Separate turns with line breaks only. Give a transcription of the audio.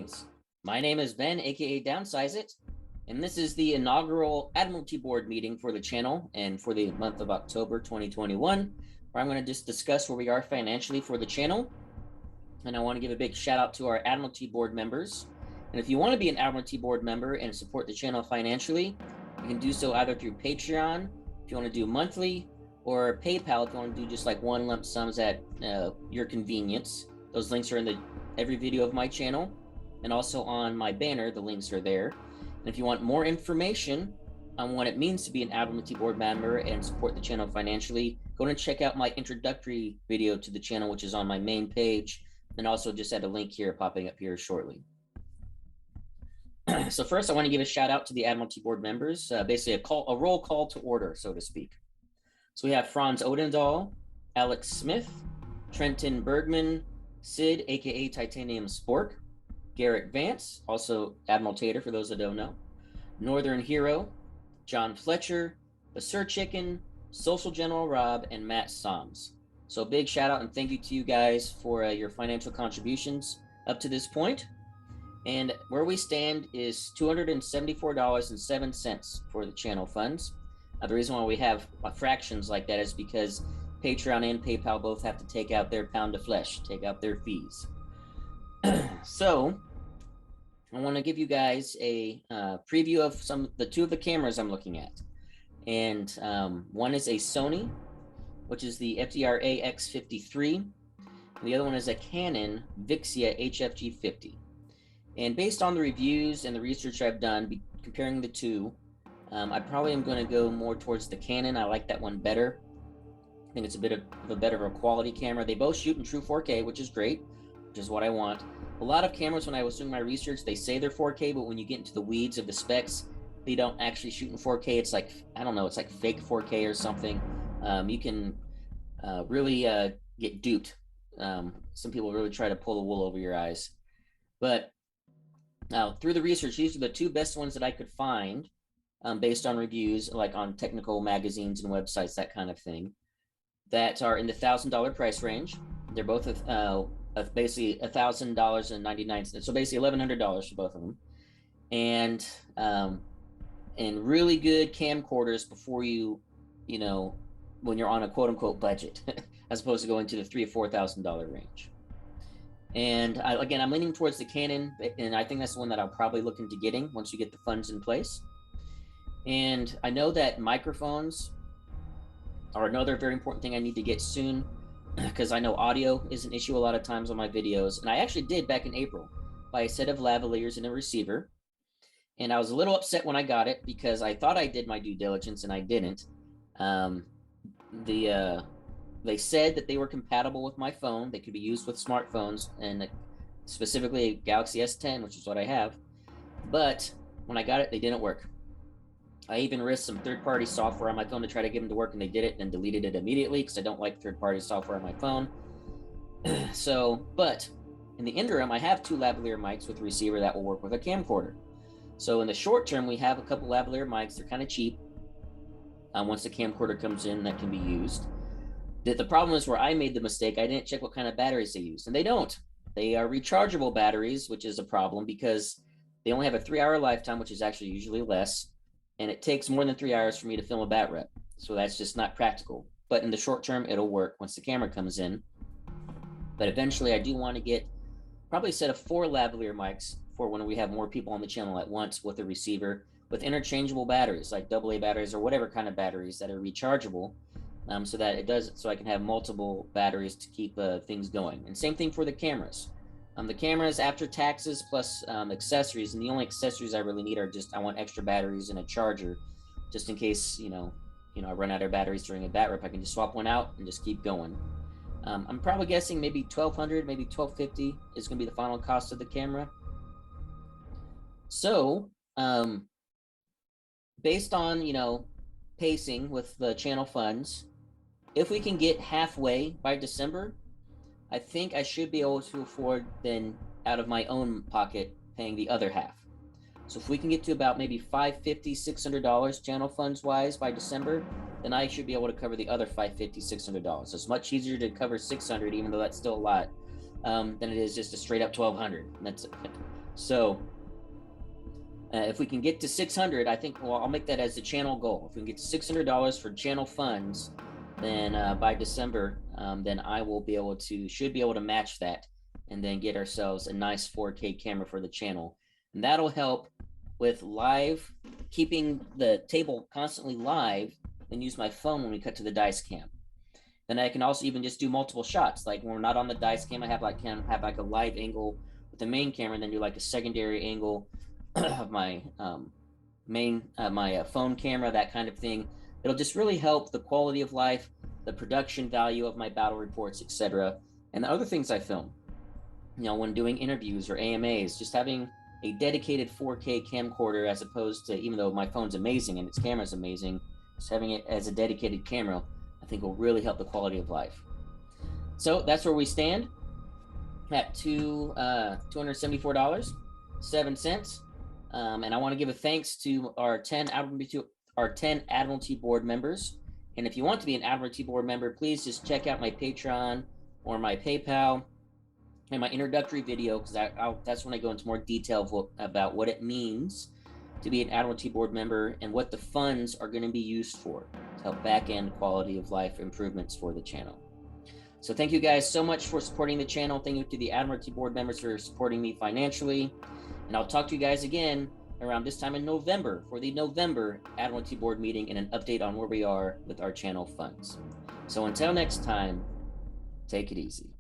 Greetings. My name is Ben, aka Downsizeit, and this is the inaugural Admiralty Board meeting for the channel and for the month of October 2021, where I'm going to just discuss where we are financially for the channel. And I want to give a big shout out to our Admiralty Board members. And if you want to be an Admiralty Board member and support the channel financially, you can do so either through Patreon, if you want to do monthly, or PayPal if you want to do just like one lump sums at your convenience. Those links are in every video of my channel, and also on my banner, the links are there. And if you want more information on what it means to be an Admiralty Board member and support the channel financially, go and check out my introductory video to the channel, which is on my main page, and also just add a link here popping up here shortly. So first, I want to give a shout out to the Admiralty Board members, basically a roll call to order, so to speak. So we have Franz Odendahl, Alex Smith, Trenton Bergman, Sid, aka Titanium Spork, Garrett Vance, also Admiral Tater for those that don't know, Northern Hero, John Fletcher, The Sir Chicken, Social General Rob, and Matt Soms. So big shout out and thank you to you guys for your financial contributions up to this point. And where we stand is $274.07 for the channel funds. The reason why we have fractions like that is because Patreon and PayPal both have to take out their pound of flesh, take out their fees. So I want to give you guys a preview of two of the cameras I'm looking at. And one is a Sony, which is the FDR AX53. And the other one is a Canon Vixia HFG50. And based on the reviews and the research I've done, comparing the two, I probably am going to go more towards the Canon. I like that one better. I think it's a bit of a better quality camera. They both shoot in true 4K, which is great, which is what I want. A lot of cameras, when I was doing my research, they say they're 4K, but when you get into the weeds of the specs, they don't actually shoot in 4K. It's like, I don't know, it's like fake 4K or something. You can really get duped. Some people really try to pull the wool over your eyes. But now, through the research, these are the two best ones that I could find based on reviews, like on technical magazines and websites, that kind of thing, that are in the $1,000 price range. They're both basically $1,000.99, so basically $1,100 for both of them, and really good camcorders before when you're on a quote unquote budget, as opposed to going to the $3,000 or $4,000 range. And again, I'm leaning towards the Canon, and I think that's the one that I'll probably look into getting once you get the funds in place. And I know that microphones are another very important thing I need to get soon, because I know audio is an issue a lot of times on my videos. And I actually did back in April buy a set of lavaliers and a receiver. And I was a little upset when I got it because I thought I did my due diligence and I didn't. They said that they were compatible with my phone. They could be used with smartphones, and specifically a Galaxy S10, which is what I have. But when I got it, they didn't work. I even risked some third-party software on my phone to try to get them to work, and they did it and deleted it immediately because I don't like third-party software on my phone. But in the interim, I have two lavalier mics with a receiver that will work with a camcorder. So in the short term, we have a couple lavalier mics. They're kind of cheap. Once the camcorder comes in, that can be used. The problem is where I made the mistake, I didn't check what kind of batteries they use, and they don't. They are rechargeable batteries, which is a problem because they only have a 3-hour lifetime, which is actually usually less, and it takes more than 3 hours for me to film a bat rep. So that's just not practical. But in the short term, it'll work once the camera comes in. But eventually, I do want to get probably a set of 4 lavalier mics for when we have more people on the channel at once with a receiver with interchangeable batteries, like AA batteries or whatever kind of batteries that are rechargeable. So I can have multiple batteries to keep things going. And same thing for the cameras. The cameras after taxes plus accessories, and the only accessories I really need are I want extra batteries and a charger, just in case I run out of batteries during a bat rep. I can just swap one out and just keep going. I'm probably guessing maybe $1,200, maybe $1,250 is going to be the final cost of the camera. So based on pacing with the channel funds, if we can get halfway by December, I think I should be able to afford then out of my own pocket paying the other half. So if we can get to about maybe $550, $600 channel funds wise by December, then I should be able to cover the other $550, $600. So it's much easier to cover $600, even though that's still a lot, than it is just a straight up $1,200. That's So if we can get to 600, I think, well, I'll make that as the channel goal. If we can get to $600 for channel funds, then by December, then I will be able to, should be able to match that and then get ourselves a nice 4K camera for the channel. And that'll help with live, keeping the table constantly live, and use my phone when we cut to the dice cam. Then I can also even just do multiple shots. Like when we're not on the dice cam, I have like a live angle with the main camera, and then do like a secondary angle of my my phone camera, that kind of thing. It'll just really help the quality of life, the production value of my battle reports, etc. And the other things I film, when doing interviews or AMAs, just having a dedicated 4K camcorder, as opposed to, even though my phone's amazing and its camera's amazing, just having it as a dedicated camera, I think will really help the quality of life. So that's where we stand at $274.07. And I want to give a thanks to our 10 Admiralty board members. And if you want to be an Admiralty board member, please just check out my Patreon or my PayPal and my introductory video, because that's when I go into more detail about what it means to be an Admiralty board member and what the funds are going to be used for to help back-end quality of life improvements for the channel. So thank you guys so much for supporting the channel. Thank you to the Admiralty board members for supporting me financially. And I'll talk to you guys again around this time in November for the November Admiralty board meeting and an update on where we are with our channel funds. So until next time, take it easy.